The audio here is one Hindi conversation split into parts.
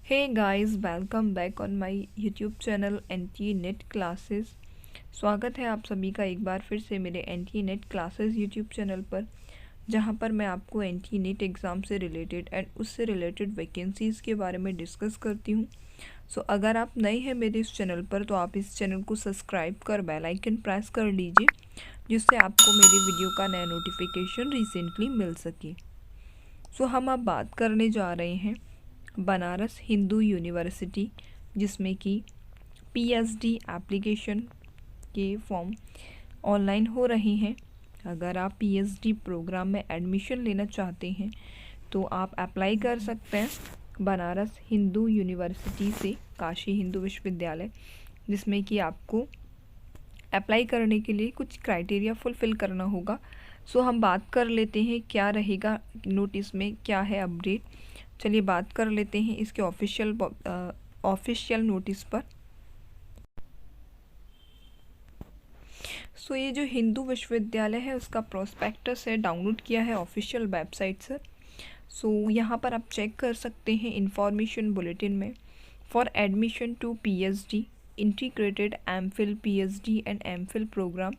Hey guys, welcome back on my YouTube channel NT net classes. स्वागत है आप सभी का एक बार फिर से मेरे NT net classes YouTube channel पर, जहां पर मैं आपको NT नेट एग्ज़ाम से रिलेटेड एंड उससे रिलेटेड वैकेंसीज़ के बारे में डिस्कस करती हूं। सो अगर आप नए हैं मेरे इस चैनल पर तो आप इस चैनल को सब्सक्राइब कर बेल आइकन प्रेस कर लीजिए, जिससे आपको मेरी वीडियो का नया नोटिफिकेशन रिसेंटली मिल सके। सो हम अब बात करने जा रहे हैं बनारस हिंदू यूनिवर्सिटी, जिसमें कि पीएचडी एप्लीकेशन के फॉर्म ऑनलाइन हो रहे हैं। अगर आप पीएचडी प्रोग्राम में एडमिशन लेना चाहते हैं तो आप अप्लाई कर सकते हैं बनारस हिंदू यूनिवर्सिटी से, काशी हिंदू विश्वविद्यालय, जिसमें कि आपको अप्लाई करने के लिए कुछ क्राइटेरिया फुलफ़िल करना होगा। सो हम बात कर लेते हैं क्या रहेगा नोटिस में, क्या है अपडेट। चलिए बात कर लेते हैं इसके ऑफिशियल नोटिस पर। सो ये जो हिंदू विश्वविद्यालय है उसका प्रोस्पेक्टस है, डाउनलोड किया है ऑफिशियल वेबसाइट से। सो यहाँ पर आप चेक कर सकते हैं इंफॉर्मेशन बुलेटिन में, for admission to PhD integrated MPhil PhD and MPhil program.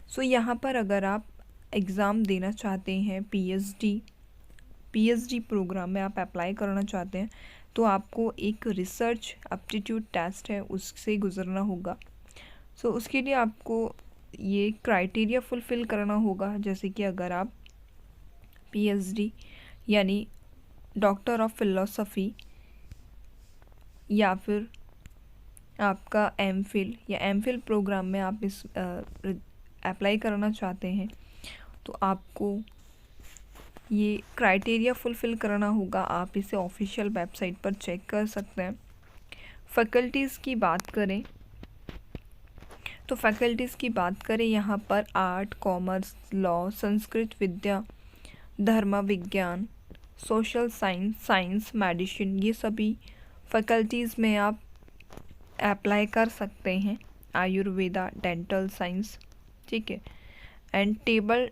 So यहाँ पर अगर आप एग्ज़ाम देना चाहते हैं पीएचडी प्रोग्राम में आप अप्लाई करना चाहते हैं तो आपको एक रिसर्च एप्टीट्यूड टेस्ट है उससे गुज़रना होगा। सो उसके लिए आपको ये क्राइटेरिया फुलफ़िल करना होगा, जैसे कि अगर आप पीएचडी यानी डॉक्टर ऑफ फिलोसफी या फिर आपका एमफिल या एमफिल प्रोग्राम में आप इस अप्लाई करना चाहते हैं तो आपको ये क्राइटेरिया फुलफ़िल करना होगा। आप इसे ऑफिशियल वेबसाइट पर चेक कर सकते हैं। फैकल्टीज़ की बात करें तो फैकल्टीज़ की बात करें यहाँ पर आर्ट, कॉमर्स, लॉ, संस्कृत विद्या, धर्म विज्ञान, सोशल साइंस, मेडिसिन, ये सभी फैकल्टीज़ में आप अप्लाई कर सकते हैं। आयुर्वेदा, डेंटल साइंस, ठीक है। एंड टेबल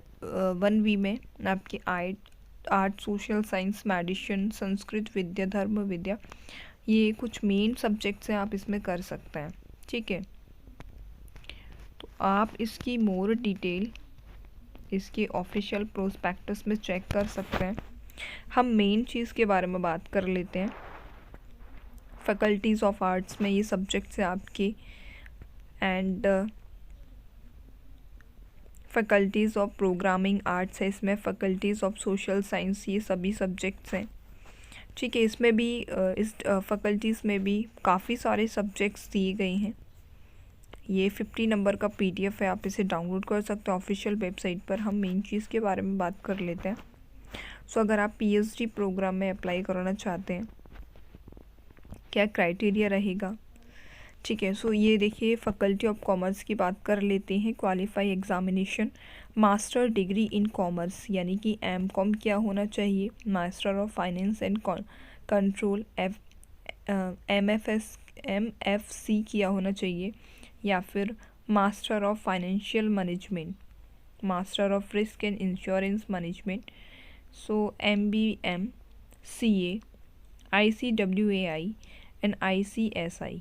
1B में आपकी art, social science, medicine, Sanskrit विद्या, धर्म विद्या, ये कुछ मेन सब्जेक्ट्स हैं, आप इसमें कर सकते हैं, ठीक है। तो आप इसकी मोर डिटेल इसके ऑफिशियल प्रोस्पेक्टस में चेक कर सकते हैं। हम मेन चीज़ के बारे में बात कर लेते हैं। फैकल्टीज़ ऑफ आर्ट्स में ये सब्जेक्ट्स हैं आपके, and faculties of programming arts है इसमें, फैकल्टीज़ ऑफ सोशल साइंस, ये सभी सब्जेक्ट्स हैं, ठीक है। इसमें भी इस फैकल्टीज़ में भी काफ़ी सारे सब्जेक्ट्स दिए गए हैं। ये 50 नंबर का पीडीएफ है, आप इसे डाउनलोड कर सकते हैं ऑफिशियल वेबसाइट पर। हम मेन चीज़ के बारे में बात कर लेते हैं। सो अगर आप पीएचडी प्रोग्राम में अप्लाई करना चाहते हैं, क्या क्राइटेरिया रहेगा, ठीक है। सो ये देखिए, फैकल्टी ऑफ कॉमर्स की बात कर लेते हैं। Qualify examination master degree in commerce, यानी कि एमकॉम क्या होना चाहिए, master of finance and control MFC किया होना चाहिए, या फिर master of financial management, master of risk and insurance management, so MBM, CA, ICWAI and ICSI,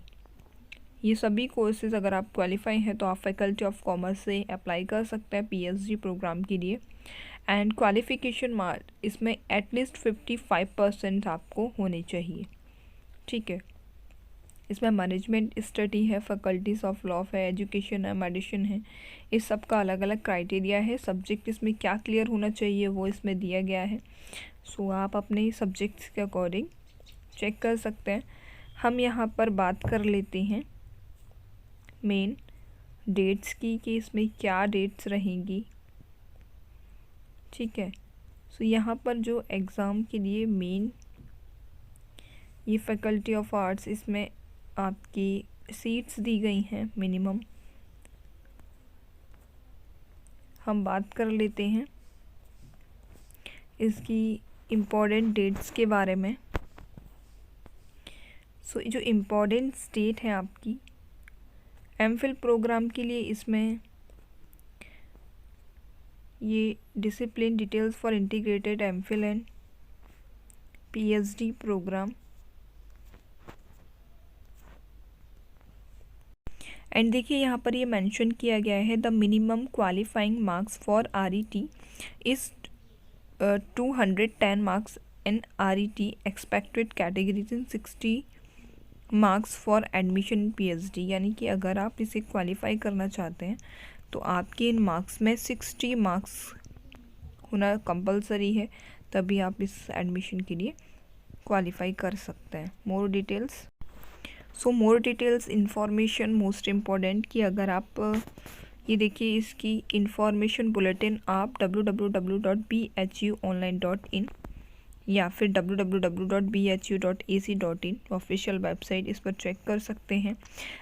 ये सभी कोर्सेज़ अगर आप क्वालिफाई हैं तो आप फैकल्टी ऑफ कॉमर्स से अप्लाई कर सकते हैं पीएचडी प्रोग्राम के लिए। एंड क्वालिफ़िकेशन मार्क इसमें एटलीस्ट 55% आपको होने चाहिए, ठीक है। इसमें मैनेजमेंट स्टडी है, फैकल्टीज़ ऑफ लॉ है, एजुकेशन है, मेडिसिन है, इस सब का अलग अलग क्राइटेरिया है। सब्जेक्ट इसमें क्या क्लियर होना चाहिए वो इसमें दिया गया है। सो आप अपने सब्जेक्ट्स के अकॉर्डिंग चेक कर सकते हैं। हम यहाँ पर बात कर लेते हैं मेन डेट्स की, कि इसमें क्या डेट्स रहेंगी, ठीक है। सो यहाँ पर जो एग्ज़ाम के लिए मेन ये फैकल्टी ऑफ आर्ट्स, इसमें आपकी सीट्स दी गई हैं मिनिमम। हम बात कर लेते हैं इसकी इम्पोर्टेंट डेट्स के बारे में। सो जो इम्पोर्टेंट डेट है आपकी एमफिल प्रोग्राम के लिए, इसमें ये discipline details for integrated MPhil and PhD programme, and देखिए यहाँ पर ये मेंशन किया गया है the minimum qualifying marks for RET is 210 marks in RET expected categories in 60 marks for admission in PhD। यानी कि अगर आप इसे क्वालिफाई करना चाहते हैं तो आपके इन मार्क्स में 60 मार्क्स होना कंपलसरी है, तभी आप इस एडमिशन के लिए क्वालिफाई कर सकते हैं। More details information most important कि अगर आप ये देखिए इसकी इंफॉर्मेशन बुलेटिन आप www.bhuonline.in या फिर www.bhu.ac.in ऑफिशियल वेबसाइट, इस पर चेक कर सकते हैं।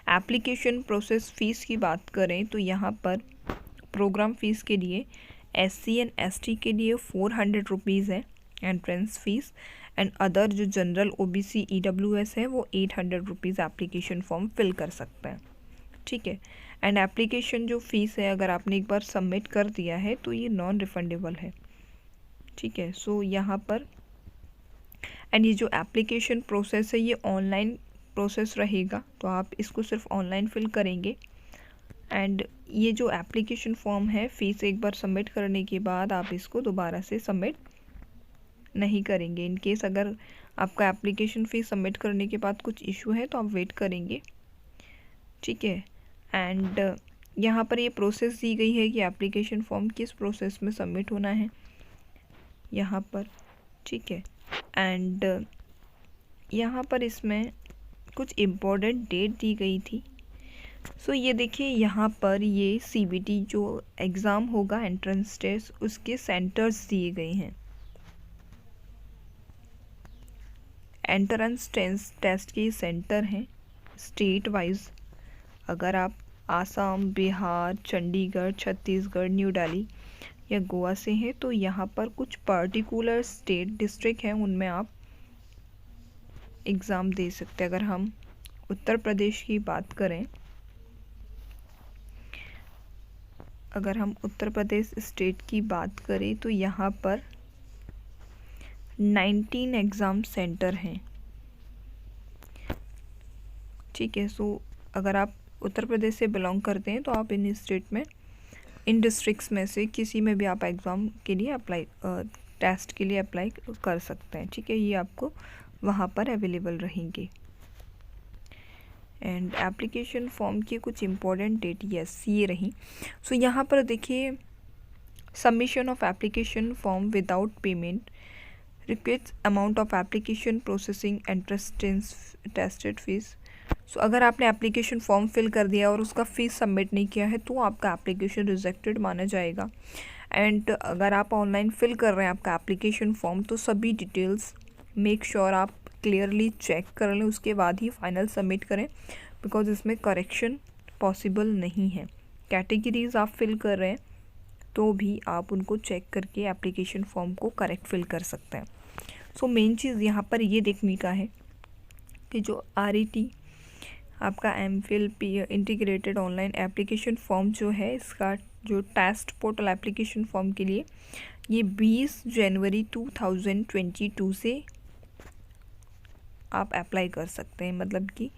एप्लीकेशन प्रोसेस फ़ीस की बात करें तो यहाँ पर प्रोग्राम फ़ीस के लिए SC एंड ST के लिए 400 रुपीज़ है एंट्रेंस फ़ीस, एंड अदर जो जनरल OBC EWS है वो 800 रुपीज़ एप्लीकेशन फॉर्म फिल कर सकते हैं। ठीक है, एंड एप्लीकेशन जो फ़ीस है अगर आपने एक बार सबमिट कर दिया है तो ये नॉन रिफंडेबल है। ठीक है, सो यहाँ पर एंड ये जो एप्लीकेशन प्रोसेस है ये ऑनलाइन प्रोसेस रहेगा, तो आप इसको सिर्फ ऑनलाइन फिल करेंगे। एंड ये जो एप्लीकेशन फॉर्म है फ़ीस एक बार सबमिट करने के बाद आप इसको दोबारा से सबमिट नहीं करेंगे। इन केस अगर आपका एप्लीकेशन फ़ीस सबमिट करने के बाद कुछ इशू है तो आप वेट करेंगे। ठीक है, एंड यहाँ पर ये प्रोसेस दी गई है कि एप्लीकेशन फॉर्म किस प्रोसेस में सबमिट होना है यहाँ पर। ठीक है, एंड यहाँ पर इसमें कुछ इम्पोर्टेंट डेट दी गई थी। सो ये देखिए यहाँ पर ये CBT जो एग्ज़ाम होगा एंट्रेंस टेस्ट, उसके सेंटर्स दिए गए हैं। एंट्रेंस टेस्ट के सेंटर हैं स्टेट वाइज। अगर आप आसाम, बिहार, चंडीगढ़, छत्तीसगढ़, न्यू दिल्ली या गोवा से हैं तो यहाँ पर कुछ पर्टिकुलर स्टेट डिस्ट्रिक्ट हैं, उनमें आप एग्ज़ाम दे सकते हैं। अगर हम उत्तर प्रदेश की बात करें, अगर हम उत्तर प्रदेश स्टेट की बात करें तो यहाँ पर 19 एग्ज़ाम सेंटर हैं। ठीक है, सो अगर आप उत्तर प्रदेश से बिलोंग करते हैं तो आप इन स्टेट में, इन डिस्ट्रिक्ट्स में से किसी में भी आप एग्ज़ाम के लिए अप्लाई, टेस्ट के लिए अप्लाई कर सकते हैं। ठीक है, ये आपको वहाँ पर अवेलेबल रहेंगे। एंड एप्लीकेशन फॉर्म की कुछ इम्पोर्टेंट डेट यस ये रही। सो यहाँ पर देखिए submission of application form without payment request amount of application processing tested fee. So अगर आपने एप्लीकेशन फॉर्म फिल कर दिया और उसका फ़ीस सबमिट नहीं किया है तो आपका एप्लीकेशन रिजेक्टेड माना जाएगा। एंड अगर आप ऑनलाइन फिल कर रहे हैं आपका एप्लीकेशन फॉर्म तो सभी डिटेल्स मेक श्योर आप क्लियरली चेक कर लें, उसके बाद ही फाइनल सबमिट करें, बिकॉज इसमें करेक्शन पॉसिबल नहीं है। कैटेगरीज आप फिल कर रहे हैं तो भी आप उनको चेक करके एप्लीकेशन फॉर्म को करेक्ट फिल कर सकते हैं। सो मेन चीज़ यहाँ पर ये देखने का है कि जो RET आपका MPhil integrated online application form जो है, इसका जो टेस्ट पोर्टल एप्लीकेशन फॉर्म के लिए ये 20 जनवरी 2022 से आप अप्लाई कर सकते हैं। मतलब कि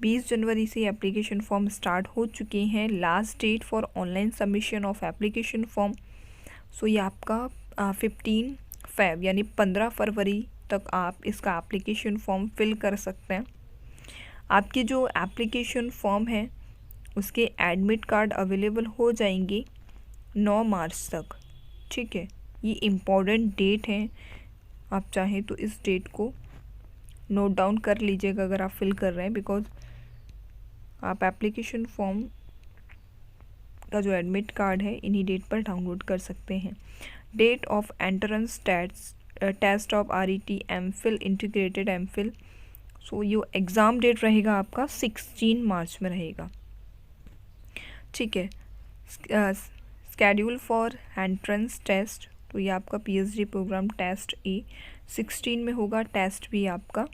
20 जनवरी से एप्लीकेशन फॉर्म स्टार्ट हो चुके हैं। Last date for online submission of application form, so ये आपका 15 फ़रवरी यानी 15 फरवरी तक आप इसका एप्लीकेशन फॉर्म फिल कर सकते हैं। आपके जो एप्लीकेशन फॉर्म है उसके एडमिट कार्ड अवेलेबल हो जाएंगे 9 मार्च तक। ठीक है, ये इम्पॉर्टेंट डेट है, आप चाहें तो इस डेट को नोट डाउन कर लीजिएगा अगर आप फिल कर रहे हैं, बिकॉज आप एप्लीकेशन फॉर्म का जो एडमिट कार्ड है इन्हीं डेट पर डाउनलोड कर सकते हैं। Date of entrance test of RET MPhil integrated MPhil, so ये एग्ज़ाम डेट रहेगा आपका 16 मार्च में रहेगा। ठीक है, स्केड्यूल फॉर एंट्रेंस टेस्ट, तो ये आपका PhD प्रोग्राम टेस्ट A 16 में होगा। टेस्ट भी आपका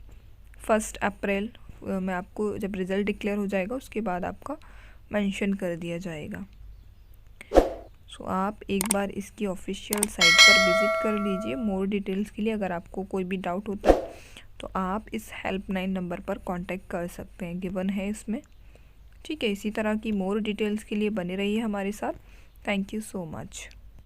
1 अप्रैल में आपको जब रिज़ल्ट डिक्लेयर हो जाएगा उसके बाद आपका मेंशन कर दिया जाएगा। सो आप एक बार इसकी ऑफिशियल साइट पर विज़िट कर लीजिए मोर डिटेल्स के लिए। अगर आपको कोई भी डाउट होता है तो आप इस हेल्पलाइन नंबर पर कांटेक्ट कर सकते हैं, गिवन है इसमें। ठीक है, इसी तरह की मोर डिटेल्स के लिए बने रहिए हमारे साथ। Thank you so much.